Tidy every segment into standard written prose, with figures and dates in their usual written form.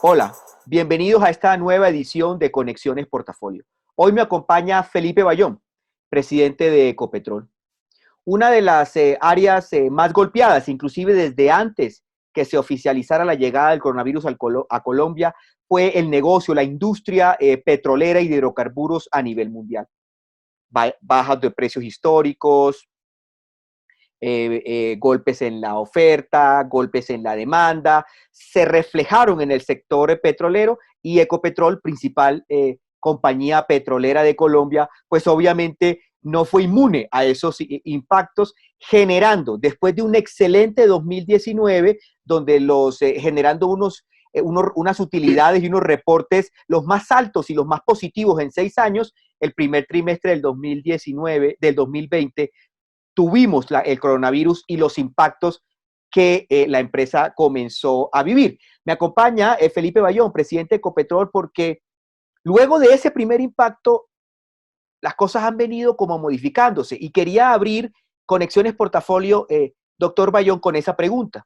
Hola, bienvenidos a esta nueva edición de Conexiones Portafolio. Hoy me acompaña Felipe Bayón, presidente de Ecopetrol. Una de las áreas más golpeadas, inclusive desde antes que se oficializara la llegada del coronavirus a Colombia, fue el negocio, la industria petrolera y de hidrocarburos a nivel mundial. Bajas de precios históricos, golpes en la oferta, golpes en la demanda, se reflejaron en el sector petrolero y Ecopetrol, principal compañía petrolera de Colombia, pues obviamente no fue inmune a esos impactos, generando, después de un excelente 2019, donde generando unas utilidades y unos reportes los más altos y los más positivos en 6 años, el primer trimestre del 2020, tuvimos el coronavirus y los impactos que la empresa comenzó a vivir. Me acompaña Felipe Bayón, presidente de Ecopetrol, porque luego de ese primer impacto, las cosas han venido como modificándose y quería abrir Conexiones Portafolio, doctor Bayón, con esa pregunta.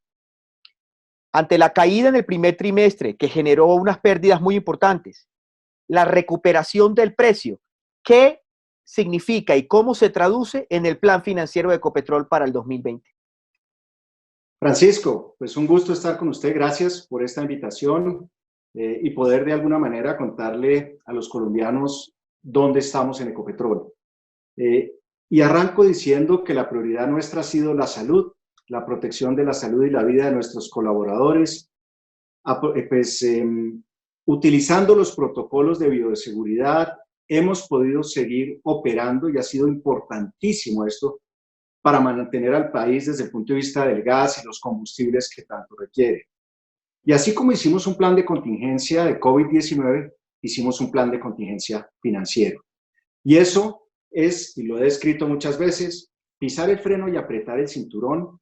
Ante la caída en el primer trimestre, que generó unas pérdidas muy importantes, la recuperación del precio, ¿qué significa y cómo se traduce en el plan financiero de Ecopetrol para el 2020? Francisco, pues un gusto estar con usted. Gracias por esta invitación y poder de alguna manera contarle a los colombianos dónde estamos en Ecopetrol. Y arranco diciendo que la prioridad nuestra ha sido la salud, la protección de la salud y la vida de nuestros colaboradores, utilizando los protocolos de bioseguridad, hemos podido seguir operando y ha sido importantísimo esto para mantener al país desde el punto de vista del gas y los combustibles que tanto requiere. Y así como hicimos un plan de contingencia de COVID-19, hicimos un plan de contingencia financiero. Y eso es, y lo he descrito muchas veces, pisar el freno y apretar el cinturón.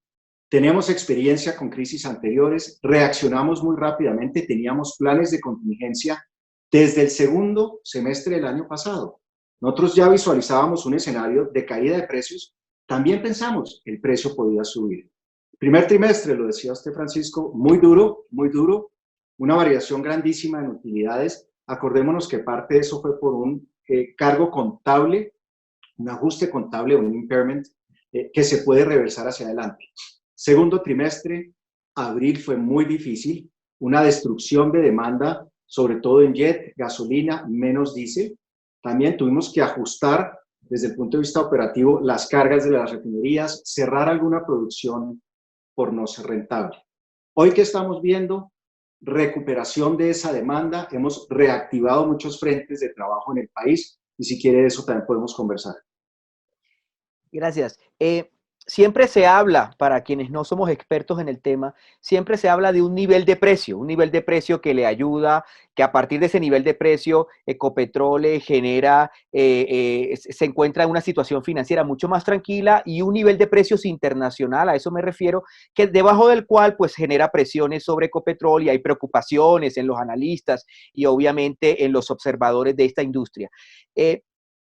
Tenemos experiencia con crisis anteriores, reaccionamos muy rápidamente, teníamos planes de contingencia desde el segundo semestre del año pasado. Nosotros ya visualizábamos un escenario de caída de precios. También pensamos que el precio podía subir. Primer trimestre, lo decía usted, Francisco, muy duro, una variación grandísima en utilidades. Acordémonos que parte de eso fue por un cargo contable, un ajuste contable, un impairment, que se puede reversar hacia adelante. Segundo trimestre, abril fue muy difícil, una destrucción de demanda, sobre todo en jet, gasolina, menos diésel. También tuvimos que ajustar desde el punto de vista operativo las cargas de las refinerías, cerrar alguna producción por no ser rentable. Hoy que estamos viendo recuperación de esa demanda, hemos reactivado muchos frentes de trabajo en el país y si quiere de eso también podemos conversar. Gracias. Siempre se habla, para quienes no somos expertos en el tema, siempre se habla de un nivel de precio que le ayuda, que a partir de ese nivel de precio, Ecopetrol genera, se encuentra en una situación financiera mucho más tranquila y un nivel de precios internacional, a eso me refiero, que debajo del cual pues genera presiones sobre Ecopetrol y hay preocupaciones en los analistas y obviamente en los observadores de esta industria.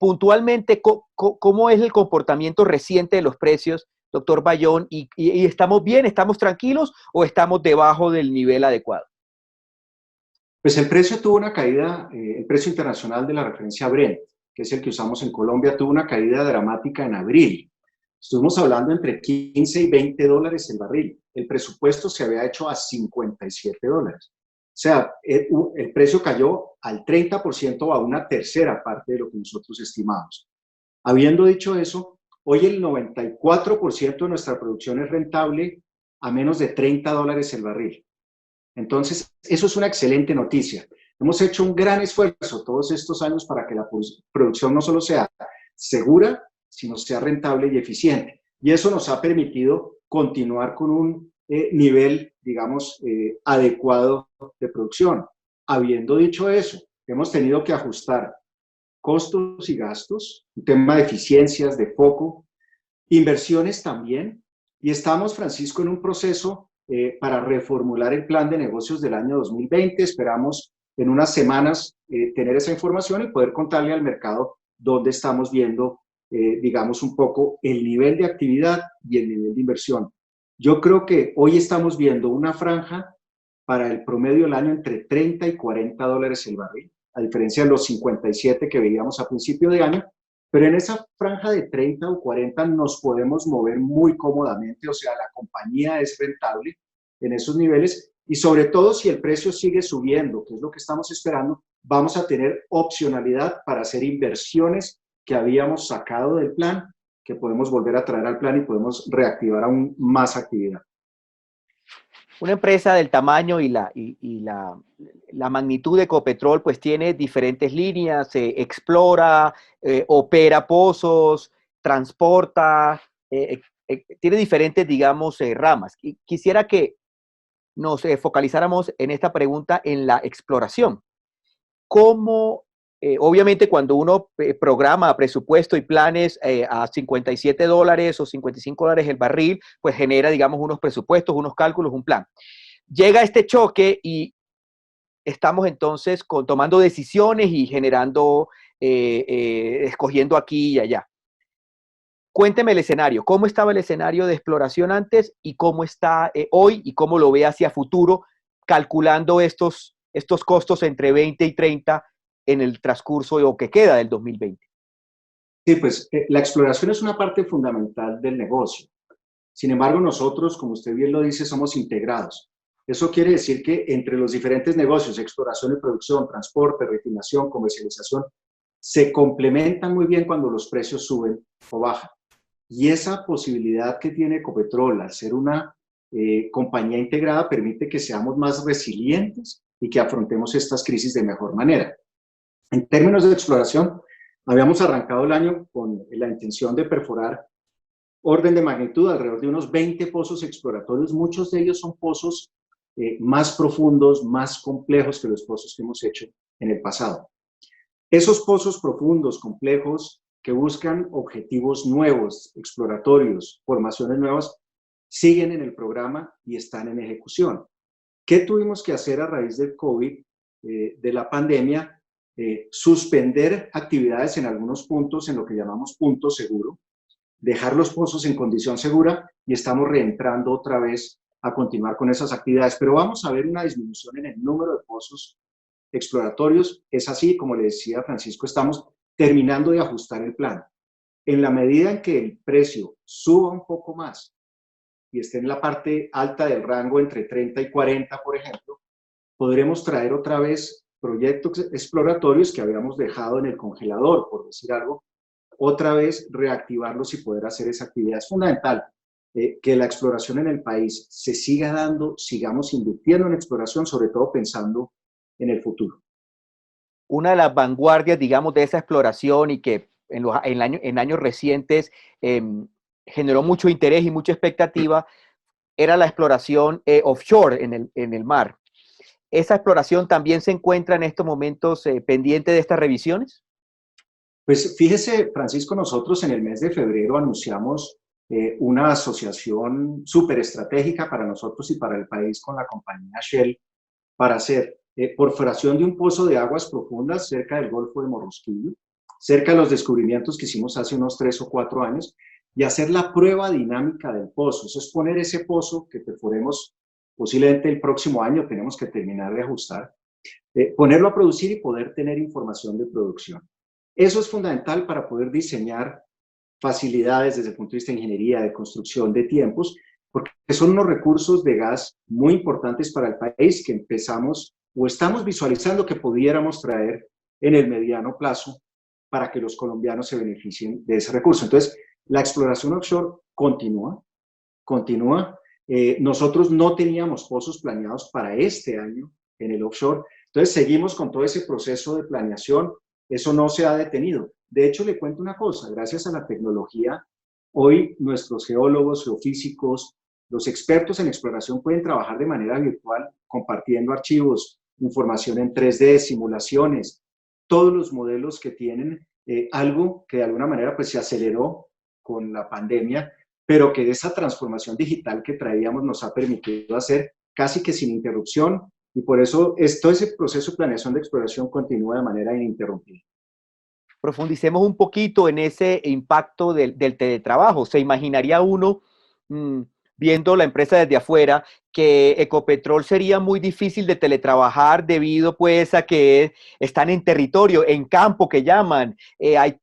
Puntualmente, ¿cómo es el comportamiento reciente de los precios, doctor Bayón? ¿Y estamos bien, estamos tranquilos o estamos debajo del nivel adecuado? Pues el precio tuvo una caída, el precio internacional de la referencia Brent, que es el que usamos en Colombia, tuvo una caída dramática en abril. Estuvimos hablando entre 15 y 20 dólares el barril. El presupuesto se había hecho a 57 dólares. O sea, el precio cayó al 30% o a una tercera parte de lo que nosotros estimamos. Habiendo dicho eso, hoy el 94% de nuestra producción es rentable a menos de 30 dólares el barril. Entonces, eso es una excelente noticia. Hemos hecho un gran esfuerzo todos estos años para que la producción no solo sea segura, sino sea rentable y eficiente. Y eso nos ha permitido continuar con un nivel, digamos, adecuado de producción. Habiendo dicho eso, hemos tenido que ajustar costos y gastos, un tema de eficiencias, de foco, inversiones también, y estamos, Francisco, en un proceso para reformular el plan de negocios del año 2020. Esperamos en unas semanas tener esa información y poder contarle al mercado donde estamos viendo, digamos, un poco el nivel de actividad y el nivel de inversión. Yo creo que hoy estamos viendo una franja para el promedio del año entre 30 y 40 dólares el barril, a diferencia de los 57 que veíamos a principio de año, pero en esa franja de 30 o 40 nos podemos mover muy cómodamente, o sea, la compañía es rentable en esos niveles y sobre todo si el precio sigue subiendo, que es lo que estamos esperando, vamos a tener opcionalidad para hacer inversiones que habíamos sacado del plan, que podemos volver a traer al plan y podemos reactivar aún más actividad. Una empresa del tamaño y la magnitud de Ecopetrol pues tiene diferentes líneas, explora, opera pozos, transporta, tiene diferentes, digamos, ramas. Y quisiera que nos focalizáramos en esta pregunta en la exploración. ¿Cómo, obviamente cuando uno programa presupuesto y planes a 57 dólares o 55 dólares el barril, pues genera, digamos, unos presupuestos, unos cálculos, un plan. Llega este choque y estamos entonces tomando decisiones y generando, escogiendo aquí y allá. Cuénteme el escenario. ¿Cómo estaba el escenario de exploración antes y cómo está hoy y cómo lo ve hacia futuro, calculando estos costos entre 20 y 30 en el transcurso o que queda del 2020? Sí, pues la exploración es una parte fundamental del negocio. Sin embargo, nosotros, como usted bien lo dice, somos integrados. Eso quiere decir que entre los diferentes negocios, exploración y producción, transporte, refinación, comercialización, se complementan muy bien cuando los precios suben o bajan. Y esa posibilidad que tiene Ecopetrol al ser una compañía integrada permite que seamos más resilientes y que afrontemos estas crisis de mejor manera. En términos de exploración, habíamos arrancado el año con la intención de perforar orden de magnitud alrededor de unos 20 pozos exploratorios. Muchos de ellos son pozos más profundos, más complejos que los pozos que hemos hecho en el pasado. Esos pozos profundos, complejos, que buscan objetivos nuevos, exploratorios, formaciones nuevas, siguen en el programa y están en ejecución. ¿Qué tuvimos que hacer a raíz del COVID, de la pandemia? Suspender actividades en algunos puntos, en lo que llamamos punto seguro, dejar los pozos en condición segura y estamos reentrando otra vez a continuar con esas actividades. Pero vamos a ver una disminución en el número de pozos exploratorios. Es así, como le decía Francisco, estamos terminando de ajustar el plan. En la medida en que el precio suba un poco más y esté en la parte alta del rango entre 30 y 40, por ejemplo, podremos traer otra vez proyectos exploratorios que habíamos dejado en el congelador, por decir algo, otra vez reactivarlos y poder hacer esa actividad. Es fundamental que la exploración en el país se siga dando, sigamos invirtiendo en exploración, sobre todo pensando en el futuro. Una de las vanguardias, digamos, de esa exploración y que en años recientes generó mucho interés y mucha expectativa, era la exploración offshore en el mar. ¿Esa exploración también se encuentra en estos momentos pendiente de estas revisiones? Pues fíjese, Francisco, nosotros en el mes de febrero anunciamos una asociación súper estratégica para nosotros y para el país con la compañía Shell para hacer perforación de un pozo de aguas profundas cerca del Golfo de Morrosquillo, cerca de los descubrimientos que hicimos hace unos 3 o 4 años, y hacer la prueba dinámica del pozo. Eso es poner ese pozo que perforemos posiblemente el próximo año, tenemos que terminar de ajustar, ponerlo a producir y poder tener información de producción. Eso es fundamental para poder diseñar facilidades desde el punto de vista de ingeniería, de construcción, de tiempos, porque son unos recursos de gas muy importantes para el país que empezamos o estamos visualizando que pudiéramos traer en el mediano plazo para que los colombianos se beneficien de ese recurso. Entonces, la exploración offshore continúa. Nosotros no teníamos pozos planeados para este año en el offshore, entonces seguimos con todo ese proceso de planeación. Eso no se ha detenido. De hecho, le cuento una cosa, gracias a la tecnología, hoy nuestros geólogos, geofísicos, los expertos en exploración pueden trabajar de manera virtual, compartiendo archivos, información en 3D, simulaciones, todos los modelos que tienen, algo que de alguna manera pues se aceleró con la pandemia, pero que esa transformación digital que traíamos nos ha permitido hacer casi que sin interrupción, y por eso todo ese proceso de planeación de exploración continúa de manera ininterrumpida. Profundicemos un poquito en ese impacto del teletrabajo. ¿Se imaginaría uno, mmm, viendo la empresa desde afuera, que Ecopetrol sería muy difícil de teletrabajar debido pues a que están en territorio, en campo que llaman,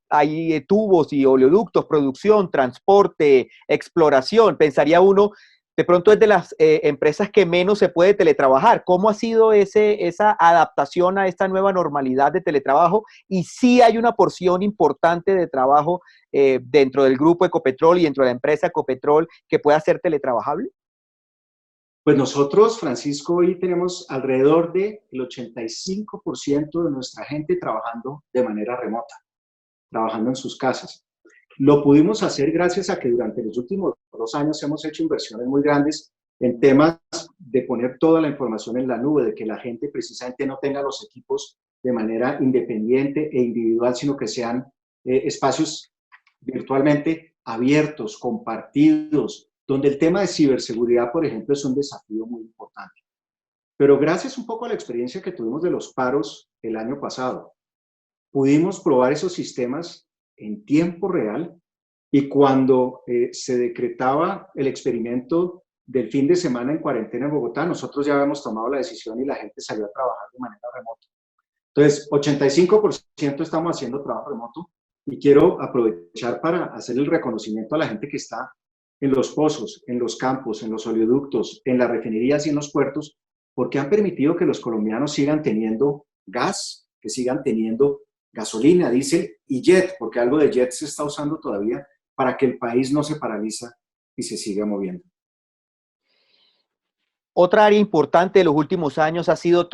hay tubos y oleoductos, producción, transporte, exploración? Pensaría uno, de pronto es de las empresas que menos se puede teletrabajar. ¿Cómo ha sido esa adaptación a esta nueva normalidad de teletrabajo? Y sí hay una porción importante de trabajo dentro del grupo Ecopetrol y dentro de la empresa Ecopetrol que pueda ser teletrabajable. Pues nosotros, Francisco, hoy tenemos alrededor del 85% de nuestra gente trabajando de manera remota, trabajando en sus casas. Lo pudimos hacer gracias a que durante los últimos 2 años hemos hecho inversiones muy grandes en temas de poner toda la información en la nube, de que la gente precisamente no tenga los equipos de manera independiente e individual, sino que sean espacios virtualmente abiertos, compartidos, donde el tema de ciberseguridad, por ejemplo, es un desafío muy importante. Pero gracias un poco a la experiencia que tuvimos de los paros el año pasado, pudimos probar esos sistemas en tiempo real y cuando se decretaba el experimento del fin de semana en cuarentena en Bogotá, nosotros ya habíamos tomado la decisión y la gente salió a trabajar de manera remota. Entonces, 85% estamos haciendo trabajo remoto y quiero aprovechar para hacer el reconocimiento a la gente que está en los pozos, en los campos, en los oleoductos, en las refinerías y en los puertos, porque han permitido que los colombianos sigan teniendo gas, que sigan teniendo gasolina, diésel y jet, porque algo de jet se está usando todavía para que el país no se paraliza y se siga moviendo. Otra área importante de los últimos años ha sido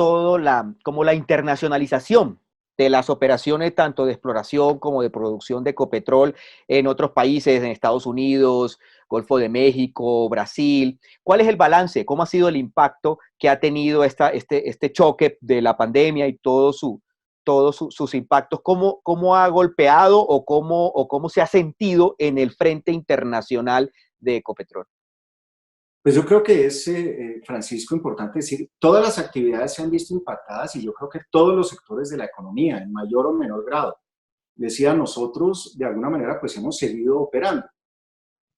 como la internacionalización de las operaciones tanto de exploración como de producción de Ecopetrol en otros países, en Estados Unidos, Golfo de México, Brasil. ¿Cuál es el balance? ¿Cómo ha sido el impacto que ha tenido este choque de la pandemia y sus impactos? ¿Cómo ha golpeado o cómo se ha sentido en el frente internacional de Ecopetrol? Pues yo creo que es, Francisco, importante decir, todas las actividades se han visto impactadas y yo creo que todos los sectores de la economía, en mayor o menor grado. Decía, nosotros de alguna manera pues hemos seguido operando.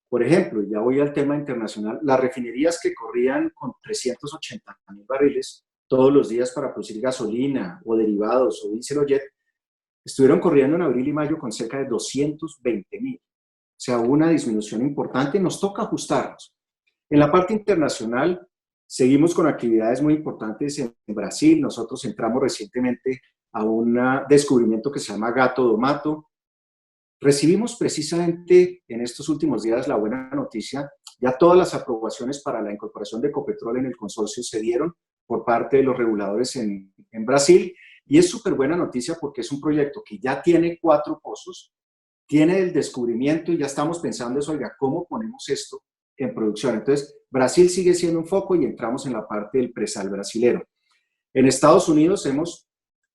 Por ejemplo, ya voy al tema internacional, las refinerías que corrían con 380.000 barriles todos los días para producir gasolina o derivados o diésel o jet, estuvieron corriendo en abril y mayo con cerca de 220.000. O sea, hubo una disminución importante, nos toca ajustarnos. En la parte internacional, seguimos con actividades muy importantes en Brasil. Nosotros entramos recientemente a un descubrimiento que se llama Gato do Mato. Recibimos precisamente en estos últimos días la buena noticia, ya todas las aprobaciones para la incorporación de Ecopetrol en el consorcio se dieron por parte de los reguladores en Brasil y es súper buena noticia porque es un proyecto que ya tiene 4 pozos, tiene el descubrimiento y ya estamos pensando eso, oiga, ¿cómo ponemos esto en producción? Entonces, Brasil sigue siendo un foco y entramos en la parte del presal brasilero. En Estados Unidos hemos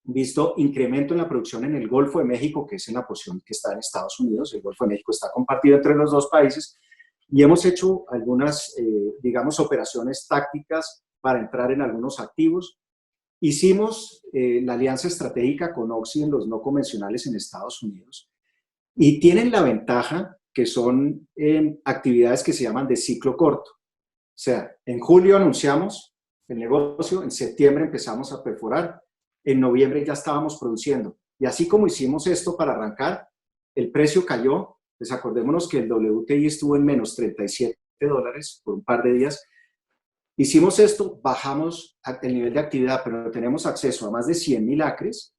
visto incremento en la producción en el Golfo de México, que es en la posición que está en Estados Unidos. El Golfo de México está compartido entre los dos países y hemos hecho algunas, digamos, operaciones tácticas para entrar en algunos activos. Hicimos la alianza estratégica con Oxy en los no convencionales en Estados Unidos y tienen la ventaja que son actividades que se llaman de ciclo corto. O sea, en julio anunciamos el negocio, en septiembre empezamos a perforar, en noviembre ya estábamos produciendo. Y así como hicimos esto para arrancar, el precio cayó. Pues acordémonos que el WTI estuvo en menos $37 por un par de días. Hicimos esto, bajamos el nivel de actividad, pero tenemos acceso a más de 100.000 acres.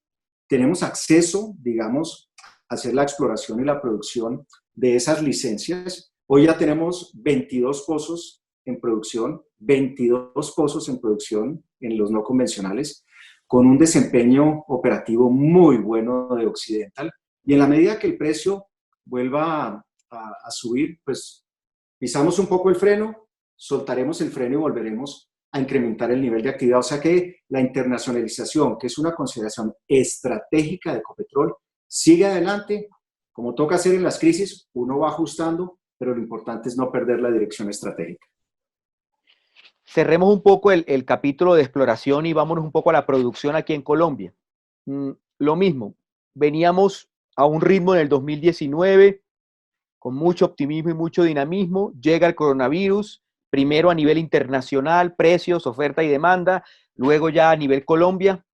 Tenemos acceso, digamos, a hacer la exploración y la producción de esas licencias. Hoy ya tenemos 22 pozos en producción, 22 pozos en producción en los no convencionales, con un desempeño operativo muy bueno de Occidental. Y en la medida que el precio vuelva a subir, pues pisamos un poco el freno, soltaremos el freno y volveremos a incrementar el nivel de actividad. O sea que la internacionalización, que es una consideración estratégica de Ecopetrol, sigue adelante. Como toca hacer en las crisis, uno va ajustando, pero lo importante es no perder la dirección estratégica. Cerremos un poco el capítulo de exploración y vámonos un poco a la producción aquí en Colombia. Lo mismo, veníamos a un ritmo en el 2019, con mucho optimismo y mucho dinamismo. Llega el coronavirus, primero a nivel internacional, precios, oferta y demanda, luego ya a nivel Colombia.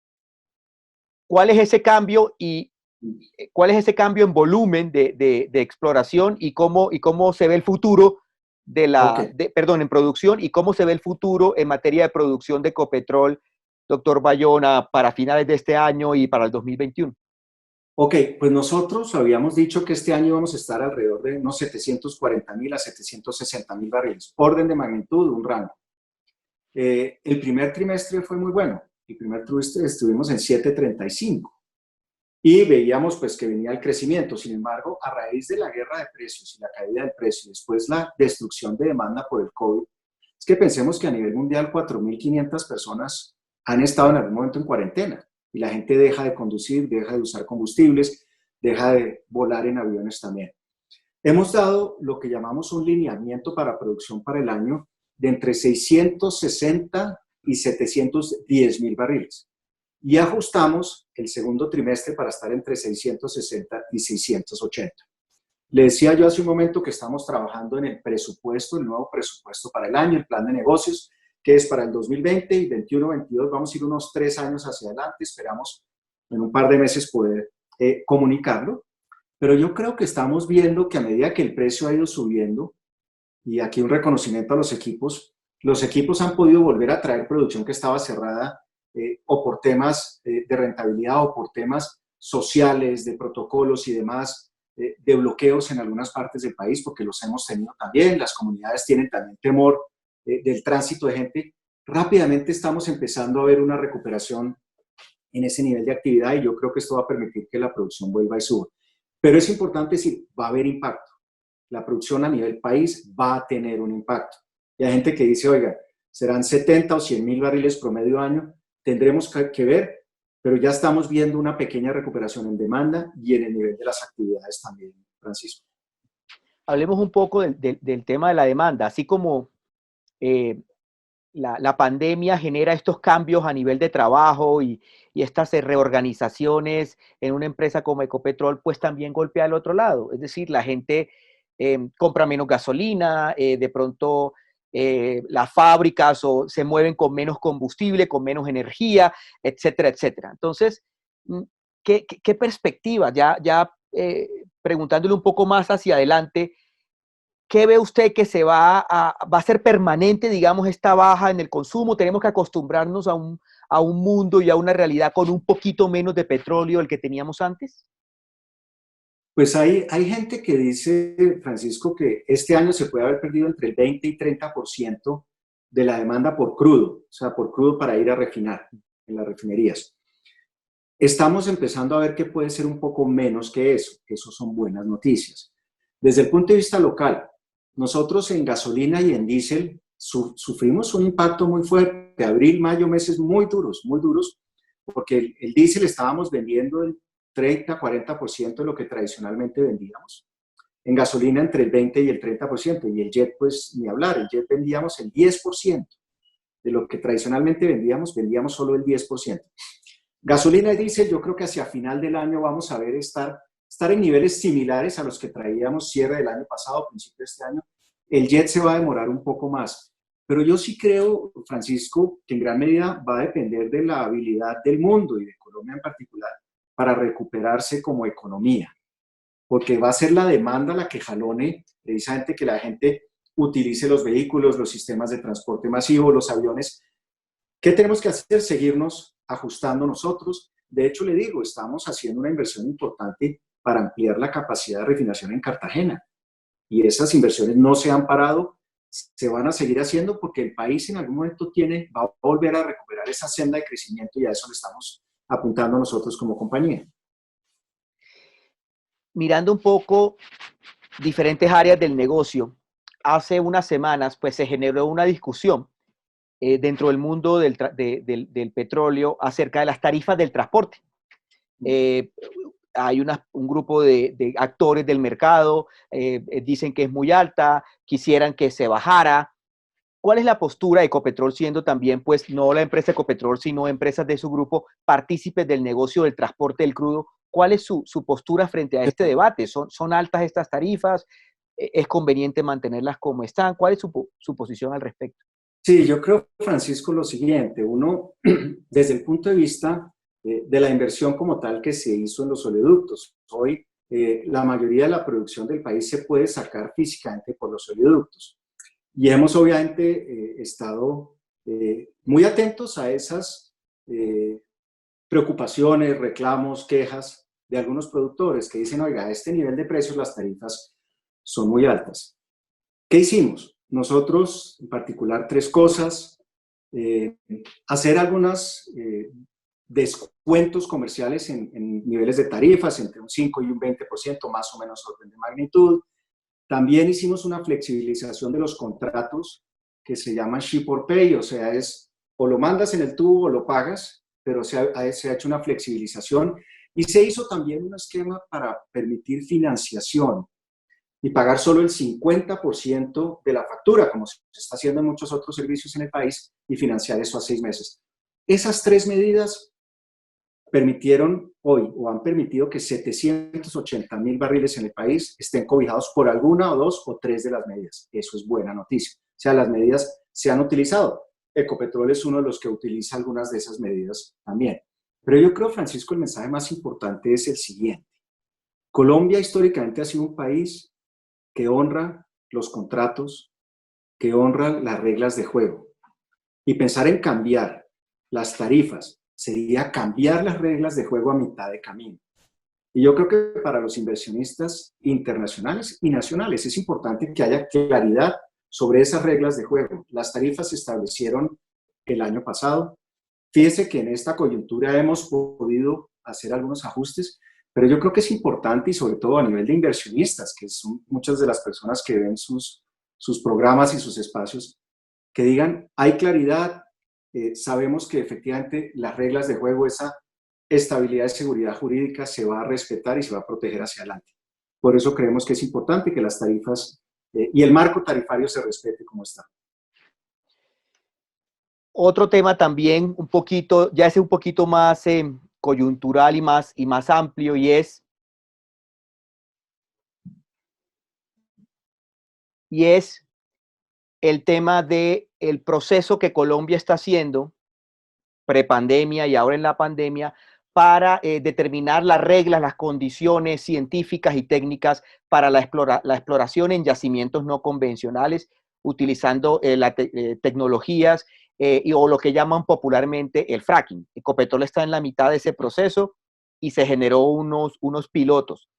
¿Cuál es ese cambio y cuál es ese cambio en volumen de exploración y cómo se ve el futuro Ok, perdón, en producción y cómo se ve el futuro en materia de producción de Ecopetrol, doctor Bayona, para finales de este año y para el 2021? ok, pues nosotros habíamos dicho que este año íbamos a estar alrededor de unos 740.000 a 760.000 barriles, orden de magnitud, un rango. El primer trimestre fue muy bueno, el primer trimestre estuvimos en 735 y veíamos pues que venía el crecimiento. Sin embargo, a raíz de la guerra de precios y la caída del precio, después la destrucción de demanda por el COVID, es que pensemos que a nivel mundial 4.500 personas han estado en algún momento en cuarentena y la gente deja de conducir, deja de usar combustibles, deja de volar en aviones también. Hemos dado lo que llamamos un lineamiento para producción para el año de entre 660 y 710.000 barriles. Y ajustamos el segundo trimestre para estar entre 660 y 680. Le decía yo hace un momento que estamos trabajando en el presupuesto, el nuevo presupuesto para el año, el plan de negocios, que es para el 2020 y 21-22. Vamos a ir unos 3 años hacia adelante. Esperamos en un par de meses poder comunicarlo. Pero yo creo que estamos viendo que a medida que el precio ha ido subiendo, y aquí un reconocimiento a los equipos han podido volver a traer producción que estaba cerrada o por temas de rentabilidad o por temas sociales, de protocolos y demás, de bloqueos en algunas partes del país, porque los hemos tenido también. Las comunidades tienen también temor del tránsito de gente. Rápidamente estamos empezando a ver una recuperación en ese nivel de actividad y yo creo que esto va a permitir que la producción vuelva y suba. Pero es importante decir, va a haber impacto. La producción a nivel país va a tener un impacto. Y hay gente que dice, oiga, serán 70 o 100.000 barriles promedio año, tendremos que ver, pero ya estamos viendo una pequeña recuperación en demanda y en el nivel de las actividades también, Francisco. Hablemos un poco del tema de la demanda, así como eh, la pandemia genera estos cambios a nivel de trabajo y estas reorganizaciones en una empresa como Ecopetrol, pues también golpea al otro lado. Es decir, la gente compra menos gasolina, de pronto las fábricas se mueven con menos combustible, con menos energía, etcétera, etcétera. Entonces, ¿qué perspectiva? Ya preguntándole un poco más hacia adelante, ¿qué ve usted que va a ser permanente, digamos, esta baja en el consumo? ¿Tenemos que acostumbrarnos a un mundo y a una realidad con un poquito menos de petróleo del que teníamos antes? Pues hay gente que dice, Francisco, que este año se puede haber perdido entre el 20 y 30% de la demanda por crudo, o sea, por crudo para ir a refinar en las refinerías. Estamos empezando a ver que puede ser un poco menos que eso. Eso son buenas noticias. Desde el punto de vista local, nosotros en gasolina y en diésel sufrimos un impacto muy fuerte. Abril, mayo, meses muy duros, porque el diésel estábamos vendiendo el 30-40% de lo que tradicionalmente vendíamos. En gasolina entre el 20 y el 30%, y el jet pues ni hablar, el jet vendíamos el 10% de lo que tradicionalmente vendíamos solo el 10%. Gasolina y diésel, yo creo que hacia final del año vamos a ver estar en niveles similares a los que traíamos cierre del año pasado, principio de este año. El jet se va a demorar un poco más, pero yo sí creo, Francisco, que en gran medida va a depender de la habilidad del mundo y de Colombia en particular para recuperarse como economía, porque va a ser la demanda la que jalone precisamente que la gente utilice los vehículos, los sistemas de transporte masivo, los aviones. ¿Qué tenemos que hacer? Seguirnos ajustando nosotros. De hecho, le digo, estamos haciendo una inversión importante para ampliar la capacidad de refinación en Cartagena. Y esas inversiones no se han parado, se van a seguir haciendo porque el país en algún momento va a volver a recuperar esa senda de crecimiento y a eso le estamos apuntando nosotros como compañía. Mirando un poco diferentes áreas del negocio, hace unas semanas pues se generó una discusión dentro del mundo del petróleo acerca de las tarifas del transporte. Eh, Hay un grupo de actores del mercado, dicen que es muy alta, quisieran que se bajara. ¿Cuál es la postura de Ecopetrol, siendo también, pues, no la empresa Ecopetrol, sino empresas de su grupo, partícipes del negocio del transporte del crudo? ¿cuál es su postura frente a este debate? ¿Son altas estas tarifas? ¿Es conveniente mantenerlas como están? ¿Cuál es su posición al respecto? Sí, yo creo, Francisco, lo siguiente. Uno, desde el punto de vista de la inversión como tal que se hizo en los oleoductos, hoy la mayoría de la producción del país se puede sacar físicamente por los oleoductos. Y hemos obviamente estado muy atentos a esas preocupaciones, reclamos, quejas de algunos productores que dicen, oiga, a este nivel de precios las tarifas son muy altas. ¿Qué hicimos? Nosotros, en particular, tres cosas. Hacer algunos descuentos comerciales en niveles de tarifas, entre un 5 y un 20%, más o menos orden de magnitud. También hicimos una flexibilización de los contratos que se llaman ship or pay, o sea, es o lo mandas en el tubo o lo pagas, pero se ha hecho una flexibilización y se hizo también un esquema para permitir financiación y pagar solo el 50% de la factura, como se está haciendo en muchos otros servicios en el país, y financiar eso a 6 meses. Esas tres medidas permitieron hoy o han permitido que 780,000 barriles en el país estén cobijados por alguna o dos o tres de las medidas. Eso es buena noticia. O sea, las medidas se han utilizado. Ecopetrol es uno de los que utiliza algunas de esas medidas también. Pero yo creo, Francisco, el mensaje más importante es el siguiente. Colombia históricamente ha sido un país que honra los contratos, que honra las reglas de juego. Y pensar en cambiar las tarifas sería cambiar las reglas de juego a mitad de camino. Y yo creo que para los inversionistas internacionales y nacionales es importante que haya claridad sobre esas reglas de juego. Las tarifas se establecieron el año pasado. Fíjese que en esta coyuntura hemos podido hacer algunos ajustes, pero yo creo que es importante y sobre todo a nivel de inversionistas, que son muchas de las personas que ven sus programas y sus espacios, que digan, hay claridad, sabemos que efectivamente las reglas de juego, esa estabilidad y seguridad jurídica se va a respetar y se va a proteger hacia adelante. Por eso creemos que es importante que las tarifas y el marco tarifario se respete como está. Otro tema también un poquito, ya es un poquito más coyuntural y más amplio, y es el tema de el proceso que Colombia está haciendo prepandemia y ahora en la pandemia para determinar las reglas, las condiciones científicas y técnicas para la exploración en yacimientos no convencionales, utilizando tecnologías o lo que llaman popularmente el fracking. Ecopetrol está en la mitad de ese proceso y se generó unos pilotos.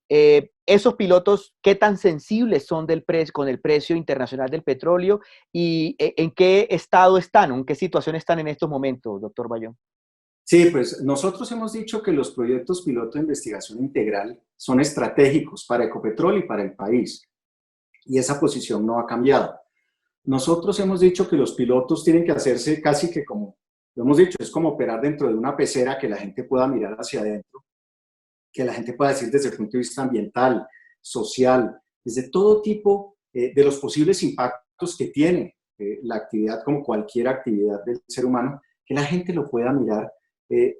Esos pilotos, ¿qué tan sensibles son con el precio internacional del petróleo y en qué estado están, en qué situación están en estos momentos, doctor Bayón? Sí, pues nosotros hemos dicho que los proyectos piloto de investigación integral son estratégicos para Ecopetrol y para el país, y esa posición no ha cambiado. Nosotros hemos dicho que los pilotos tienen que hacerse casi que como, lo hemos dicho, es como operar dentro de una pecera que la gente pueda mirar hacia adentro, que la gente pueda decir desde el punto de vista ambiental, social, desde todo tipo de los posibles impactos que tiene la actividad como cualquier actividad del ser humano, que la gente lo pueda mirar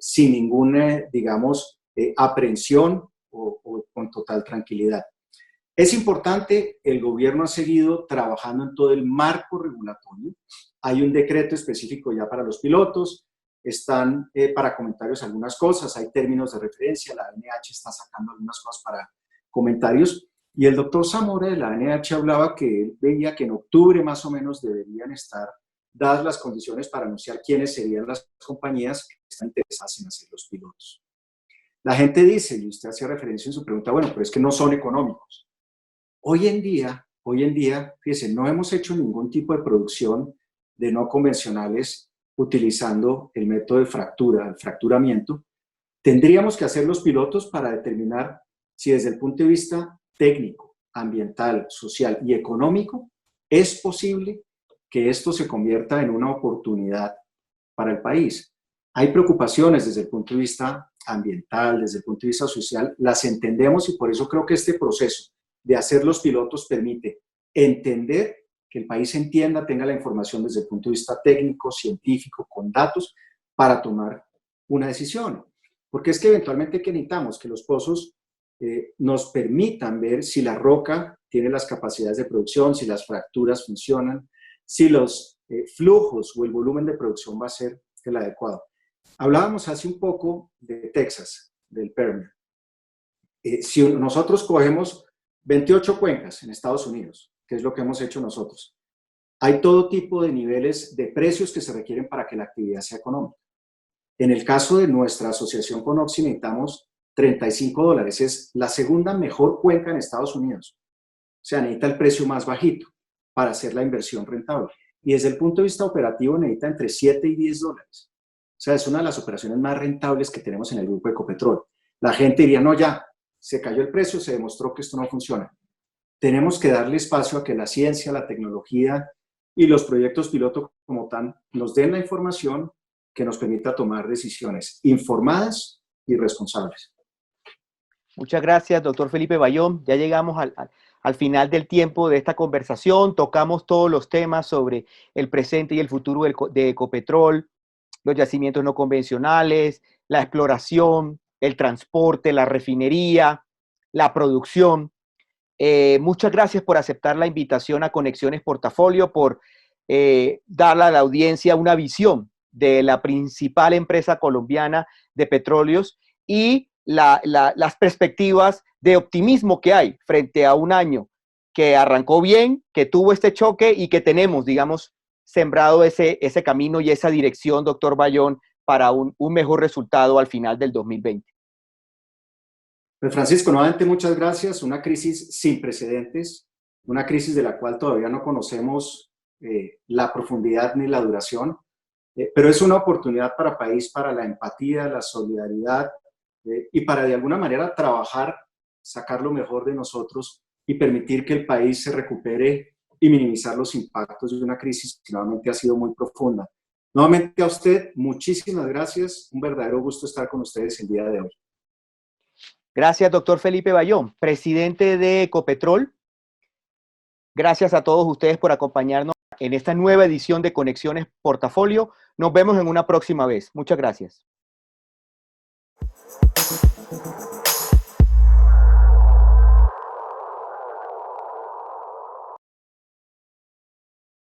sin ninguna, digamos, aprehensión o con total tranquilidad. Es importante, el gobierno ha seguido trabajando en todo el marco regulatorio. Hay un decreto específico ya para los pilotos, están para comentarios algunas cosas, hay términos de referencia, la ANH está sacando algunas cosas para comentarios, y el doctor Zamora de la ANH hablaba que él veía que en octubre más o menos deberían estar dadas las condiciones para anunciar quiénes serían las compañías que están interesadas en hacer los pilotos. La gente dice, y usted hacía referencia en su pregunta, bueno, pero es que no son económicos. Hoy en día, fíjense, no hemos hecho ningún tipo de producción de no convencionales utilizando el método de fractura, el fracturamiento. Tendríamos que hacer los pilotos para determinar si desde el punto de vista técnico, ambiental, social y económico es posible que esto se convierta en una oportunidad para el país. Hay preocupaciones desde el punto de vista ambiental, desde el punto de vista social, las entendemos y por eso creo que este proceso de hacer los pilotos permite entender que el país entienda, tenga la información desde el punto de vista técnico, científico, con datos, para tomar una decisión. porque es que eventualmente que necesitamos que los pozos nos permitan ver si la roca tiene las capacidades de producción, si las fracturas funcionan, si los flujos o el volumen de producción va a ser el adecuado. Hablábamos hace un poco de Texas, del Permian. Si nosotros cogemos 28 cuencas en Estados Unidos, que es lo que hemos hecho nosotros, hay todo tipo de niveles de precios que se requieren para que la actividad sea económica. En el caso de nuestra asociación con Oxy necesitamos $35. Es la segunda mejor cuenca en Estados Unidos. O sea, necesita el precio más bajito para hacer la inversión rentable. Y desde el punto de vista operativo necesita entre 7 y $10. O sea, es una de las operaciones más rentables que tenemos en el grupo Ecopetrol. La gente diría, no, ya, se cayó el precio, se demostró que esto no funciona. Tenemos que darle espacio a que la ciencia, la tecnología y los proyectos piloto como tal nos den la información que nos permita tomar decisiones informadas y responsables. Muchas gracias, doctor Felipe Bayón. Ya llegamos al final del tiempo de esta conversación. Tocamos todos los temas sobre el presente y el futuro de Ecopetrol, los yacimientos no convencionales, la exploración, el transporte, la refinería, la producción. Muchas gracias por aceptar la invitación a Conexiones Portafolio, por darle a la audiencia una visión de la principal empresa colombiana de petróleos y las perspectivas de optimismo que hay frente a un año que arrancó bien, que tuvo este choque y que tenemos, digamos, sembrado ese camino y esa dirección, doctor Bayón, para un mejor resultado al final del 2020. Pues Francisco, nuevamente muchas gracias. Una crisis sin precedentes, una crisis de la cual todavía no conocemos la profundidad ni la duración, pero es una oportunidad para el país, para la empatía, la solidaridad y para de alguna manera trabajar, sacar lo mejor de nosotros y permitir que el país se recupere y minimizar los impactos de una crisis que nuevamente ha sido muy profunda. Nuevamente a usted, muchísimas gracias. Un verdadero gusto estar con ustedes el día de hoy. Gracias, doctor Felipe Bayón, presidente de Ecopetrol. Gracias a todos ustedes por acompañarnos en esta nueva edición de Conexiones Portafolio. Nos vemos en una próxima vez. Muchas gracias.